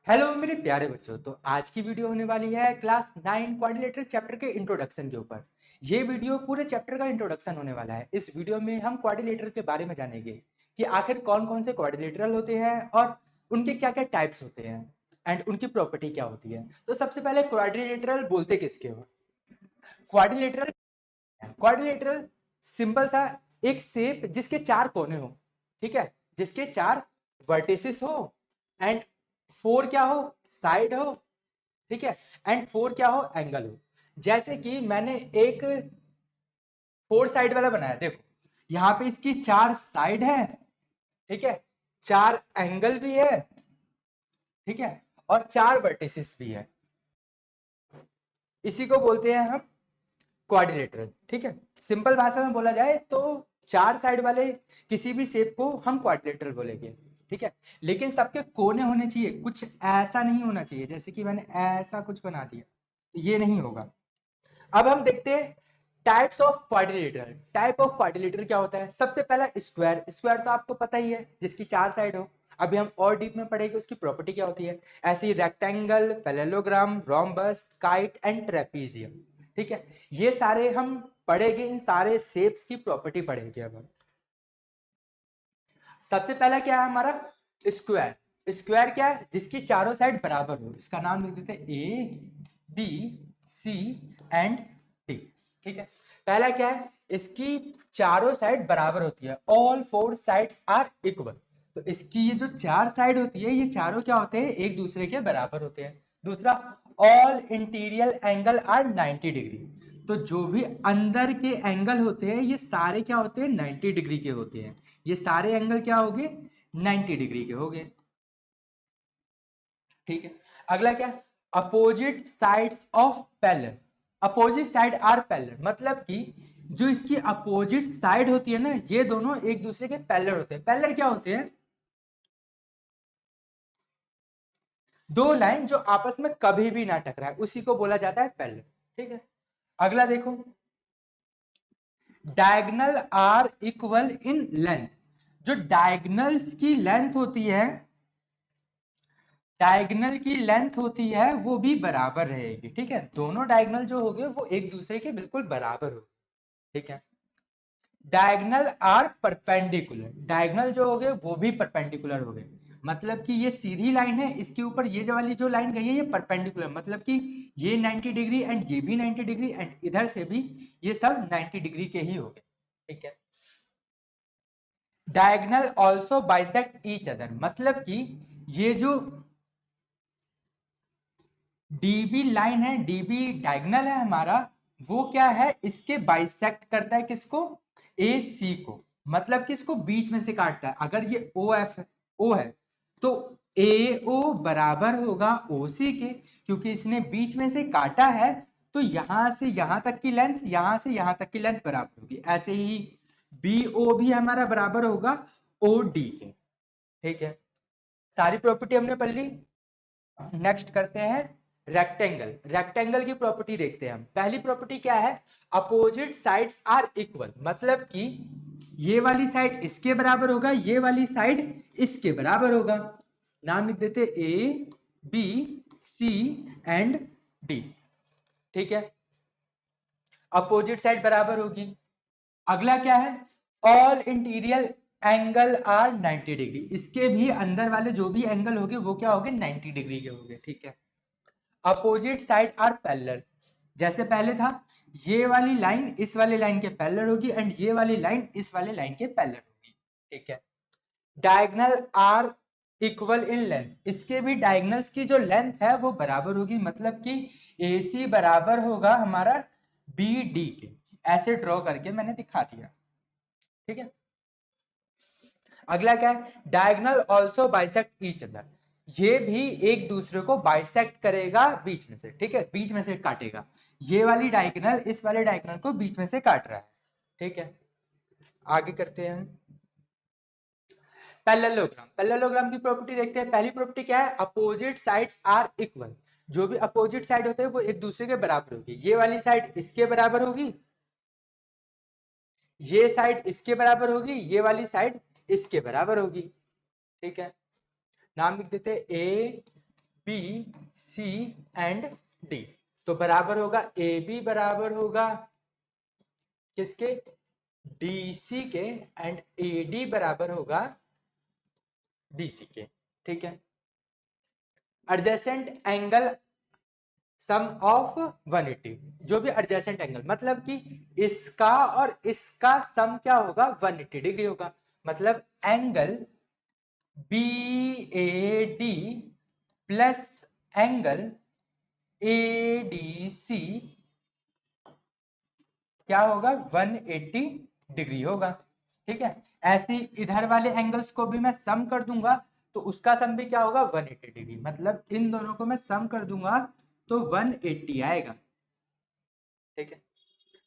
Hello मेरे प्यारे बच्चों। तो आज की वीडियो होने वाली है क्लास 9 क्वाड्रिलेटरल चैप्टर के इंट्रोडक्शन के ऊपर। ये वीडियो पूरे चैप्टर का इंट्रोडक्शन होने वाला है। इस वीडियो में हम क्वाड्रिलेटरल के बारे में जानेंगे कि आखिर कौन कौन से क्वाड्रिलेटरल होते हैं और उनके क्या क्या टाइप्स होते हैं एंड उनकी प्रॉपर्टी क्या होती है। तो सबसे पहले क्वाड्रिलेटरल बोलते किसके हो? क्वाड्रिलेटरल क्वाड्रिलेटरल सिंपल सा एक शेप जिसके चार कोने हो, ठीक है, जिसके चार वर्टिसेस हो एंड फोर क्या हो, साइड हो, ठीक है, एंड फोर क्या हो, एंगल हो। जैसे कि मैंने एक फोर साइड वाला बनाया, देखो यहाँ पे इसकी चार साइड है, ठीक है, चार एंगल भी है, ठीक है, और चार वर्टिसेस भी है। इसी को बोलते हैं हम क्वाड्रिलेटरल, ठीक है। सिंपल भाषा में बोला जाए तो चार साइड वाले किसी भी शेप को हम क्वाड्रिलेटरल बोलेंगे, ठीक है। लेकिन सबके कोने होने चाहिए, कुछ ऐसा नहीं होना चाहिए जैसे कि मैंने ऐसा कुछ बना दिया, ये नहीं होगा। अब हम देखते हैं types of quadrilateral. Type of quadrilateral क्या होता है? सबसे पहला स्क्वायर। स्क्वायर तो आपको पता ही है, जिसकी चार साइड हो। अभी हम और डीप में पढ़ेंगे उसकी प्रॉपर्टी क्या होती है। ऐसे ही rectangle, parallelogram, rhombus, kite and trapezium, ठीक है, ये सारे हम पढ़ेंगे। इन सारे शेप्स की प्रॉपर्टी पढ़ेंगे। अब हम सबसे पहला क्या है हमारा? स्क्वायर। स्क्वायर क्या है? जिसकी चारों साइड बराबर हो। इसका नाम लिख देते हैं A, B, C and D, ठीक है। पहला क्या है? इसकी चारों साइड बराबर होती है, all four sides are equal. तो इसकी ये जो चार साइड होती है, ये चारों क्या होते हैं? एक दूसरे के बराबर होते हैं। दूसरा, all interior angle are 90 degree. तो जो भी अंदर के एंगल होते हैं ये सारे क्या होते हैं? 90 डिग्री के होते हैं। ये सारे एंगल क्या हो गए? 90 डिग्री के हो गए, ठीक है। अगला क्या? Opposite sides of parallel. Opposite side are parallel, मतलब कि जो इसकी अपोजिट साइड होती है ना, ये दोनों एक दूसरे के पैरेलल होते हैं। पैरेलल क्या होते हैं? दो लाइन जो आपस में कभी भी ना टकराए, उसी को बोला जाता है पैरेलल, ठीक है। अगला देखो, diagonal are equal in length. जो डायगोनल्स की लेंथ होती है, डायगोनल की लेंथ होती है वो भी बराबर रहेगी, ठीक है। दोनों डायगोनल जो होंगे वो एक दूसरे के बिल्कुल बराबर हो, ठीक है। Diagonal are perpendicular. डायगोनल जो हो गए वो भी परपेंडिकुलर हो गए, मतलब कि ये सीधी लाइन है, इसके ऊपर ये जो वाली जो लाइन गई है ये परपेंडिकुलर, मतलब कि ये 90 डिग्री एंड ये भी 90 डिग्री एंड इधर से भी ये सब 90 डिग्री के ही हो गए, ठीक है। Diagonal also bisect each other, मतलब कि ये जो डीबी लाइन है, डीबी डायगोनल है हमारा, वो क्या है? इसके बाइसेक्ट करता है किसको? ए सी को, मतलब कि इसको बीच में से काटता है। अगर ये ओ एफ ओ है तो ए ओ बराबर होगा ओ सी के, क्योंकि इसने बीच में से काटा है। तो यहां से यहां तक की लेंथ, यहां से यहां तक की लेंथ बराबर होगी। ऐसे ही बी ओ भी हमारा बराबर होगा ओ डी के, ठीक है। सारी प्रॉपर्टी हमने पढ़ ली। नेक्स्ट करते हैं रेक्टेंगल। रेक्टेंगल की प्रॉपर्टी देखते हैं हम। पहली प्रॉपर्टी क्या है? अपोजिट साइड्स आर इक्वल, मतलब कि ये वाली साइड इसके बराबर होगा, ये वाली साइड इसके बराबर होगा। नाम लिख देते A, B, C and D, ठीक है। अपोजिट साइड बराबर होगी। अगला क्या है? All interior angle are 90 degree. इसके भी अंदर वाले जो भी एंगल होंगे वो क्या होंगे? 90 डिग्री के होंगे, ठीक है। अपोजिट साइड आर पैरेलल, जैसे पहले था, ये वाली लाइन इस वाले लाइन के पैरेलल होगी एंड ये वाली लाइन इस वाले लाइन के पैरेलल होगी, ठीक है। Diagonal are equal in length. इसके भी डायगोनल्स की जो लेंथ है वो बराबर होगी, मतलब कि ए सी बराबर होगा हमारा बी डी के। ऐसे ड्रॉ करके मैंने दिखा दिया, ठीक है। अगला क्या है? Diagonal also bisect each other. ये भी एक दूसरे को बाइसेक्ट करेगा बीच में से, ठीक है, बीच में से काटेगा। ये वाली डायगोनल इस वाले डायगोनल को बीच में से काट रहा है, ठीक है। आगे करते हैं हम पैरेललोग्राम। पैरेललोग्राम की प्रॉपर्टी देखते हैं। पहली प्रॉपर्टी क्या है? Opposite sides are equal. जो भी अपोजिट साइड होते हैं वो एक दूसरे के बराबर होगी। ये वाली साइड इसके बराबर होगी, ये साइड इसके बराबर होगी, ये वाली साइड इसके बराबर होगी, ठीक है। नाम लिख देते हैं A, B C and D. तो बराबर होगा ए बी बराबर होगा किसके, डी सी के, एंड ए डी बराबर होगा डी सी के। ठीक है। एडजेसेंट एंगल सम ऑफ 180, जो भी एडजेसेंट एंगल मतलब कि इसका और इसका सम क्या होगा 180 डिग्री होगा। मतलब angle B A D plus angle A D C क्या होगा 180 डिग्री होगा। ठीक है। ऐसे ही इधर वाले एंगल्स को भी मैं सम कर दूंगा तो उसका सम भी क्या होगा 180 डिग्री। मतलब इन दोनों को मैं सम कर दूंगा तो 180 आएगा। ठीक है।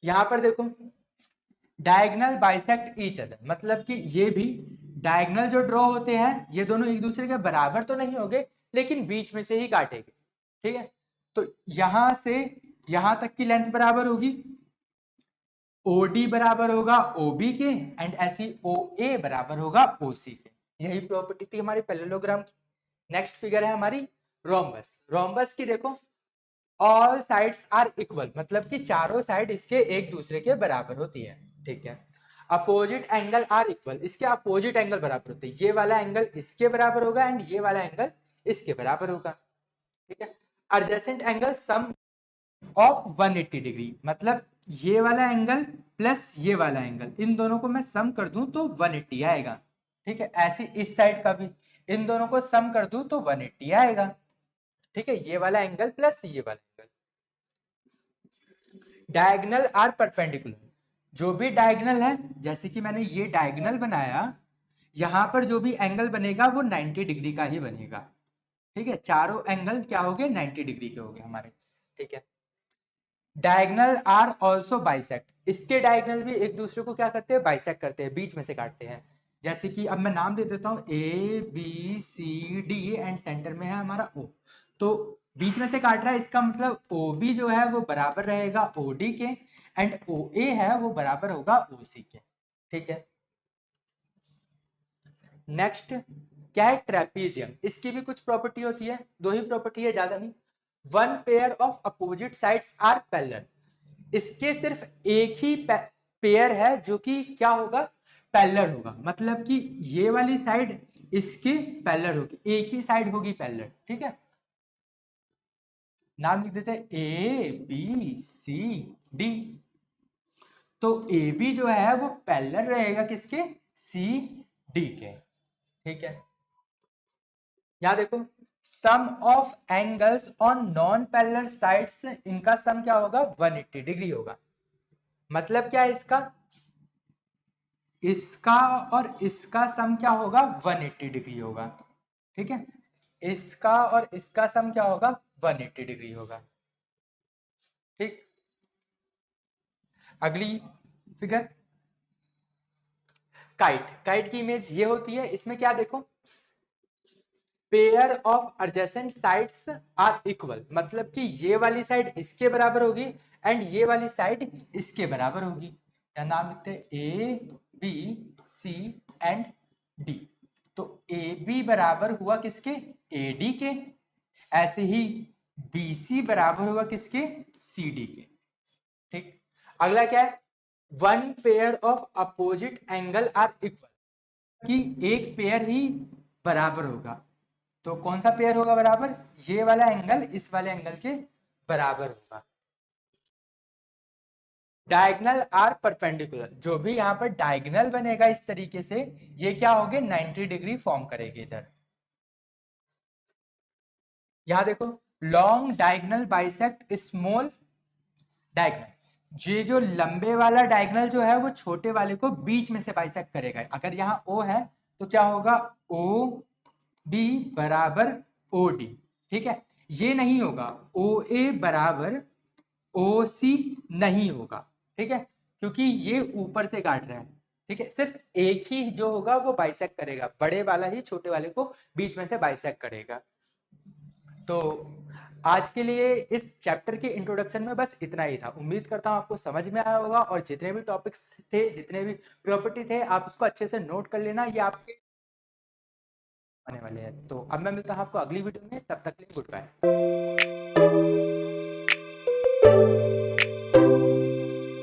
यहां पर देखो डायगोनल बाइसेक्ट ईच अदर, मतलब कि ये भी डायगोनल जो ड्रॉ होते हैं ये दोनों एक दूसरे के बराबर तो नहीं होंगे लेकिन बीच में से ही काटेंगे। ठीक है। तो यहां से यहां तक की लेंथ बराबर होगी, OD बराबर होगा OB के, एंड ऐसी OA बराबर होगा OC के। यही प्रॉपर्टी थी हमारी पैरेललोग्राम की। नेक्स्ट फिगर है हमारी रोम्बस। रोम्बस की देखो ऑल साइड्स आर इक्वल, मतलब कि चारों साइड इसके एक दूसरे के बराबर होती है। ठीक है। अपोजिट एंगल आर इक्वल, इसके अपोजिट एंगल बराबर होते हैं। ये वाला एंगल इसके बराबर होगा एंड ये वाला एंगल इसके बराबर होगा। ठीक है। Adjacent angle sum of 180 degree, मतलब ये वाला एंगल प्लस ये वाला एंगल, इन दोनों को मैं सम कर दूं तो 180 आएगा। ठीक है। ऐसे इस साइड का भी इन दोनों को सम कर दूं तो 180 आएगा। ठीक है। ये वाला एंगल प्लस ये वाला एंगल। डायगोनल आर परपेंडिकुलर, जो भी डायगोनल है, जैसे कि मैंने ये डायगोनल बनाया, यहां पर जो भी एंगल बनेगा वो 90 डिग्री का ही बनेगा। ठीक है। चारों एंगल क्या हो गए 90 डिग्री के हो गए हमारे। ठीक है। डायगोनल आर ऑल्सो बाइसेक्ट, इसके डायगोनल भी एक दूसरे को क्या करते हैं बाइसेक्ट करते हैं, बीच में से काटते हैं। जैसे कि अब मैं नाम दे देता हूँ A B C D and centre में है हमारा ओ। तो बीच में से काट रहा है, इसका मतलब ओ बी जो है वो बराबर रहेगा ओ डी के, एंड ओ ए है वो बराबर होगा ओ सी के। ठीक है। नेक्स्ट क्या है ट्रेपीजियम, इसकी भी कुछ प्रॉपर्टी होती है, दो ही प्रॉपर्टी है ज्यादा नहीं। One pair of opposite sides are parallel, इसके सिर्फ एक ही पेयर है जो कि क्या होगा पैरेलल होगा, मतलब कि ये वाली साइड इसके पैरेलल होगी, एक ही साइड होगी पैरेलल। ठीक है। नाम लिख देते हैं ए बी सी डी। तो ए बी जो है वो पैरेलल रहेगा किसके सी डी के। ठीक है। यहां देखो sum of angles on non parallel sides, इनका सम क्या होगा 180 डिग्री होगा। मतलब क्या है इसका, इसका और इसका सम क्या होगा 180 डिग्री होगा। ठीक है। इसका और इसका सम क्या होगा 180 डिग्री होगा। ठीक। अगली फिगर काइट। काइट की इमेज ये होती है, इसमें क्या देखो pair of adjacent sides are equal, मतलब कि ये वाली साइड इसके बराबर होगी एंड ये वाली साइड इसके बराबर होगी। क्या नाम लिखते हैं A B C and D. तो ए बी बराबर हुआ किसके ए डी के, ऐसे ही बी सी बराबर हुआ किसके सी डी के। ठीक। अगला क्या है one pair of opposite angle are equal, कि एक पेयर ही बराबर होगा। तो कौन सा पेयर होगा बराबर, ये वाला एंगल इस वाले एंगल के बराबर होगा। डायगोनल आर परपेंडिकुलर, जो भी यहाँ पर डायगोनल बनेगा इस तरीके से ये क्या होंगे 90 डिग्री फॉर्म करेंगे इधर। यहां देखो long diagonal bisect small diagonal, ये जो लंबे वाला डायगोनल जो है वो छोटे वाले को बीच में से बाइसेक्ट करेगा। अगर यहाँ O है तो क्या होगा ओ बी बराबर ओ डी। ठीक है। ये नहीं होगा ओ ए बराबर ओ सी नहीं होगा। ठीक है। क्योंकि ये ऊपर से काट रहा है। ठीक है। सिर्फ एक ही जो होगा वो बाइसेक्ट करेगा, बड़े वाला ही छोटे वाले को बीच में से बाइसेक्ट करेगा। तो आज के लिए इस चैप्टर के इंट्रोडक्शन में बस इतना ही था। उम्मीद करता हूँ आपको समझ में आया होगा और जितने भी टॉपिक्स थे जितने भी प्रॉपर्टी थे आप उसको अच्छे से नोट कर लेना। ये आपके आने वाले हैं। तो अब मैं मिलता हूँ आपको अगली वीडियो में, तब तक के लिए गुड बाय।